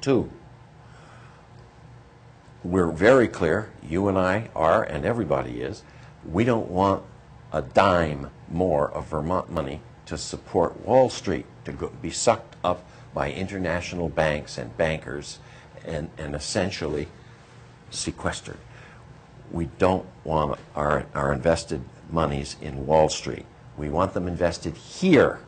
two. We're very clear, you and I are, and everybody is, we don't want a dime more of Vermont money to support Wall Street, to be sucked up by international banks and bankers and essentially sequestered. We don't want our invested monies in Wall Street. We want them invested here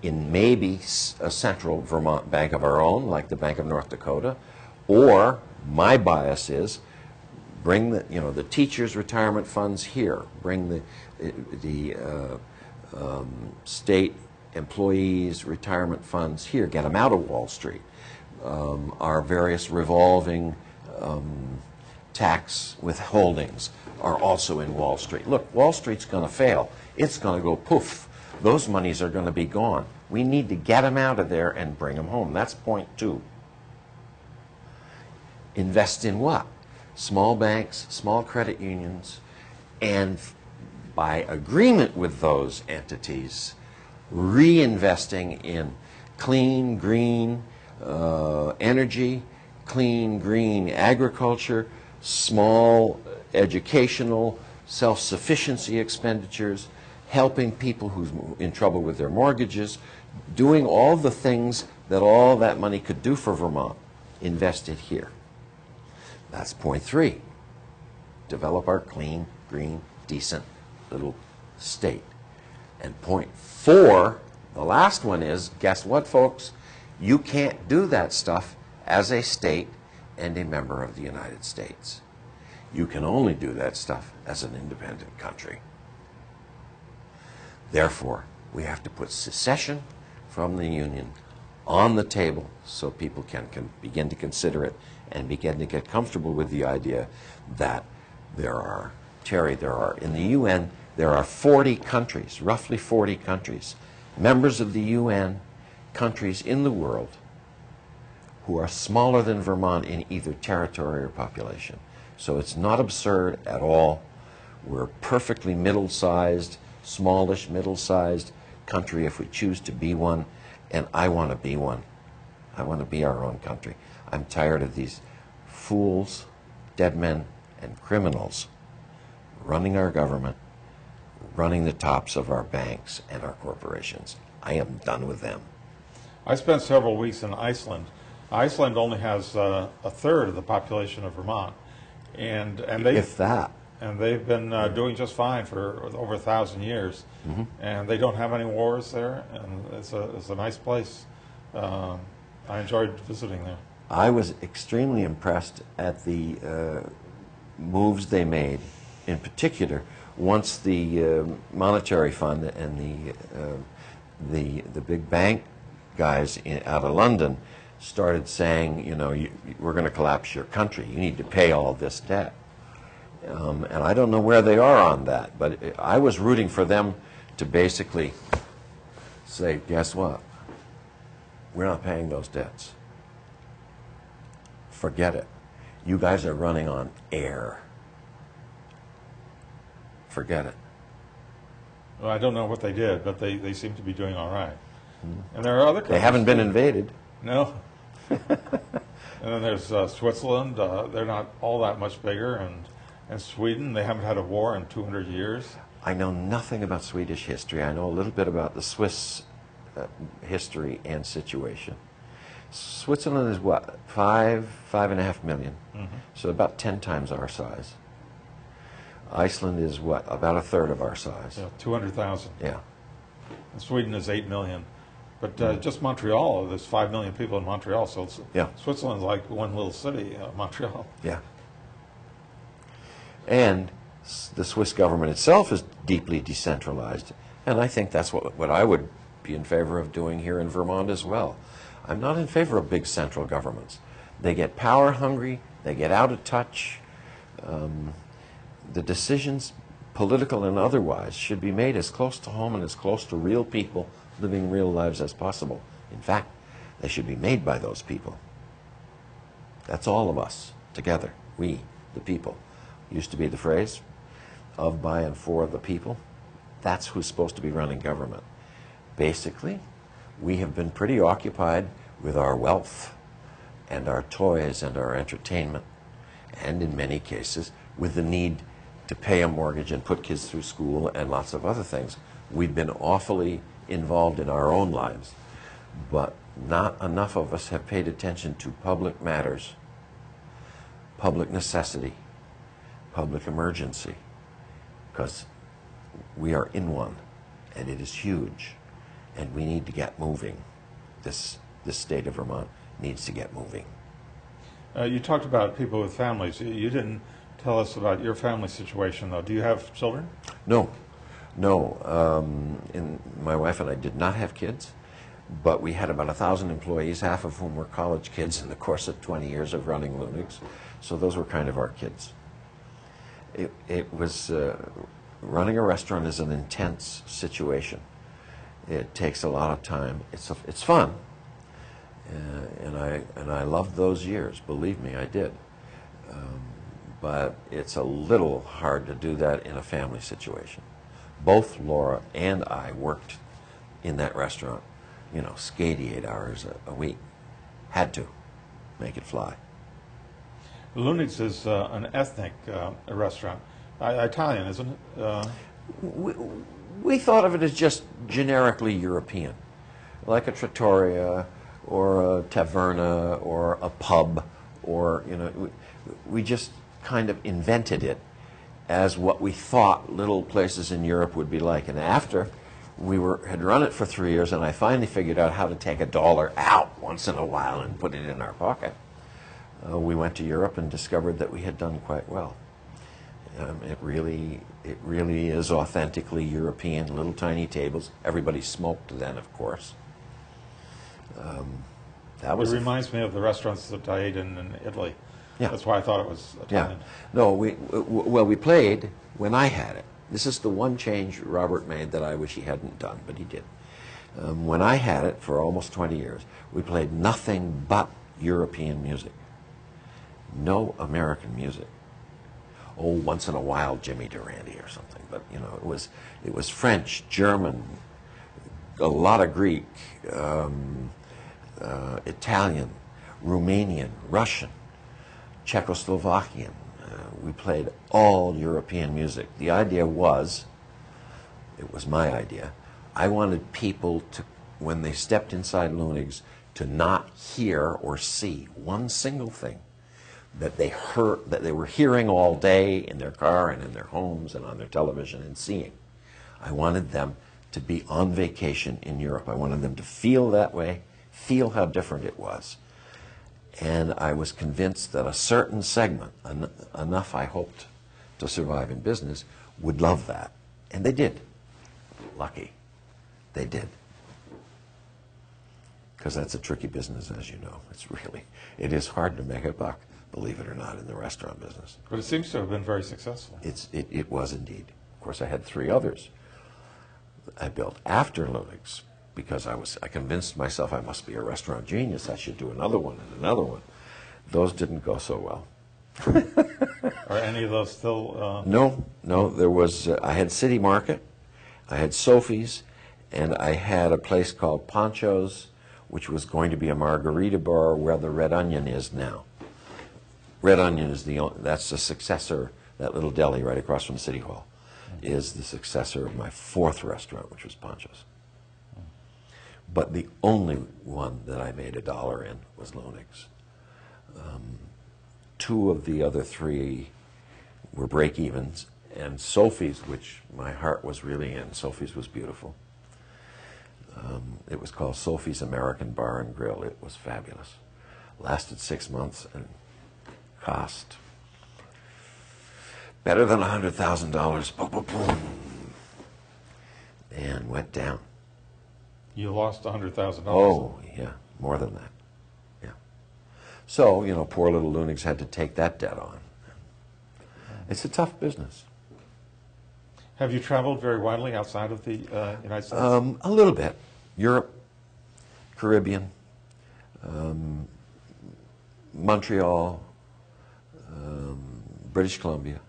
in maybe a central Vermont bank of our own, like the Bank of North Dakota, or my bias is bring the teachers' retirement funds here, bring the state employees' retirement funds here, get them out of Wall Street. Our various revolving tax withholdings are also in Wall Street. Look, Wall Street's going to fail. It's going to go poof. Those monies are going to be gone. We need to get them out of there and bring them home. That's point two. Invest in what? Small banks, small credit unions, and by agreement with those entities, reinvesting in clean, green energy, clean, green agriculture, small educational self-sufficiency expenditures, helping people who's in trouble with their mortgages, doing all the things that all that money could do for Vermont, invested here. That's point three. Develop our clean, green, decent little state. And point four, the last one is, guess what, folks? You can't do that stuff as a state and a member of the United States. You can only do that stuff as an independent country. Therefore, we have to put secession from the Union on the table so people can begin to consider it and begin to get comfortable with the idea that in the UN, there are 40 countries, roughly 40 countries, members of the UN, countries in the world who are smaller than Vermont in either territory or population. So it's not absurd at all. We're perfectly middle-sized, smallish, middle-sized country if we choose to be one, and I want to be one. I want to be our own country. I'm tired of these fools, dead men, and criminals running our government, running the tops of our banks and our corporations. I am done with them. I spent several weeks in Iceland. Iceland only has a third of the population of Vermont, and if that. And they've been doing just fine for over 1,000 years, and they don't have any wars there, and it's a nice place. I enjoyed visiting there. I was extremely impressed at the moves they made, in particular, once the monetary fund and the big bank guys out of London started saying, we're going to collapse your country. You need to pay all this debt. And I don't know where they are on that, but I was rooting for them to basically say, guess what? We're not paying those debts. Forget it. You guys are running on air. Forget it. Well, I don't know what they did, but they seem to be doing all right. And there are other countries. They haven't been invaded. No. And then there's Switzerland. They're not all that much bigger, and Sweden. They haven't had a war in 200 years. I know nothing about Swedish history. I know a little bit about the Swiss history and situation. Switzerland is what, 5.5 million, so about 10 times our size. Iceland is what, about a third of our size. Yeah, 200,000. Yeah. And Sweden is 8 million. But just Montreal, there's 5 million people in Montreal, so Switzerland's like one little city, Montreal. Yeah. And the Swiss government itself is deeply decentralized, and I think that's what I would be in favor of doing here in Vermont as well. I'm not in favor of big central governments. They get power hungry, they get out of touch. The decisions, political and otherwise, should be made as close to home and as close to real people living real lives as possible. In fact, they should be made by those people. That's all of us together, we, the people. Used to be the phrase, of, by, and for the people. That's who's supposed to be running government. Basically, we have been pretty occupied with our wealth and our toys and our entertainment, and in many cases with the need to pay a mortgage and put kids through school and lots of other things. We've been awfully involved in our own lives, but not enough of us have paid attention to public matters, public necessity, public emergency, because we are in one, and it is huge, and we need to get moving. This state of Vermont needs to get moving. You talked about people with families. You didn't tell us about your family situation, though. Do you have children? No. My wife and I did not have kids, but we had about 1,000 employees, half of whom were college kids in the course of 20 years of running Lunig's. So those were kind of our kids. It was running a restaurant is an intense situation. It takes a lot of time. It's fun, and I loved those years. Believe me, I did. But it's a little hard to do that in a family situation. Both Laura and I worked in that restaurant, you know, 88 hours a week. Had to make it fly. Lunig's is an ethnic restaurant. Italian, isn't it? We thought of it as just generically European, like a trattoria or a taverna or a pub, or, you know, we just kind of invented it as what we thought little places in Europe would be like. And after had run it for 3 years, and I finally figured out how to take $1 out once in a while and put it in our pocket, we went to Europe and discovered that we had done quite well. It really is authentically European, little tiny tables. Everybody smoked then, of course. It reminds me of the restaurants that I ate in Italy. Yeah. That's why I thought it was Italian. Yeah. No, we played when I had it. This is the one change Robert made that I wish he hadn't done, but he did. When I had it for almost 20 years, we played nothing but European music. No American music. Oh, once in a while Jimmy Durante or something, but you know, it was French, German, a lot of Greek, Italian, Romanian, Russian, Czechoslovakian. We played all European music. The idea was, it was my idea, I wanted people to, when they stepped inside Lunig's, to not hear or see one single thing that they heard, that they were hearing all day in their car and in their homes and on their television and seeing. I wanted them to be on vacation in Europe. I wanted them to feel that way, feel how different it was. And I was convinced that a certain segment, enough I hoped to survive in business, would love that. And they did. Lucky. They did. Because that's a tricky business, as you know. It is hard to make a buck, believe it or not, in the restaurant business. But it seems to have been very successful. It was indeed. Of course, I had 3 others I built after Lunig's, because I convinced myself I must be a restaurant genius. I should do another one and another one. Those didn't go so well. Are any of those still? No. There was. I had City Market, I had Sophie's, and I had a place called Poncho's, which was going to be a margarita bar where the Red Onion is now. Red Onion is that's the successor. That little deli right across from City Hall is the successor of my 4th restaurant, which was Poncho's. But the only one that I made $1 in was Lunig's. 2 of the other 3 were break-evens, and Sophie's, which my heart was really in. Sophie's was beautiful. It was called Sophie's American Bar and Grill. It was fabulous. Lasted 6 months and cost better than $100,000. Boom, boom, boom. And went down. You lost $100,000. Oh, yeah, more than that. Yeah. So, you know, poor little Lunig's had to take that debt on. It's a tough business. Have you traveled very widely outside of the United States? A little bit. Europe, Caribbean, Montreal, British Columbia.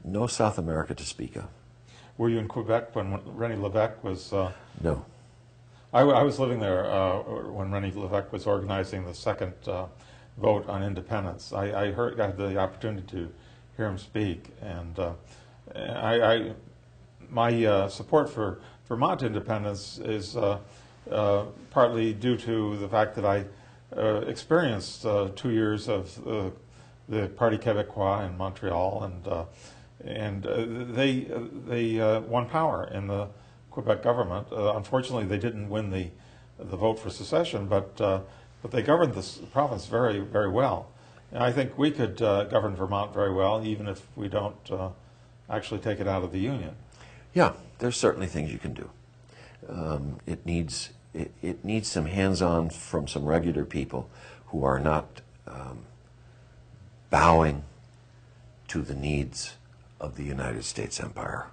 No South America to speak of. Were you in Quebec when René Lévesque was? No. I was living there when Rennie Levesque was organizing the second vote on independence. I had the opportunity to hear him speak, and my support for Vermont independence is partly due to the fact that I experienced 2 years of the Parti Québécois in Montreal, and they won power in the Quebec government. Unfortunately, they didn't win the vote for secession, but they governed this province very, very well. And I think we could govern Vermont very well, even if we don't actually take it out of the Union. Yeah, there's certainly things you can do. It needs some hands-on from some regular people who are not bowing to the needs of the United States Empire.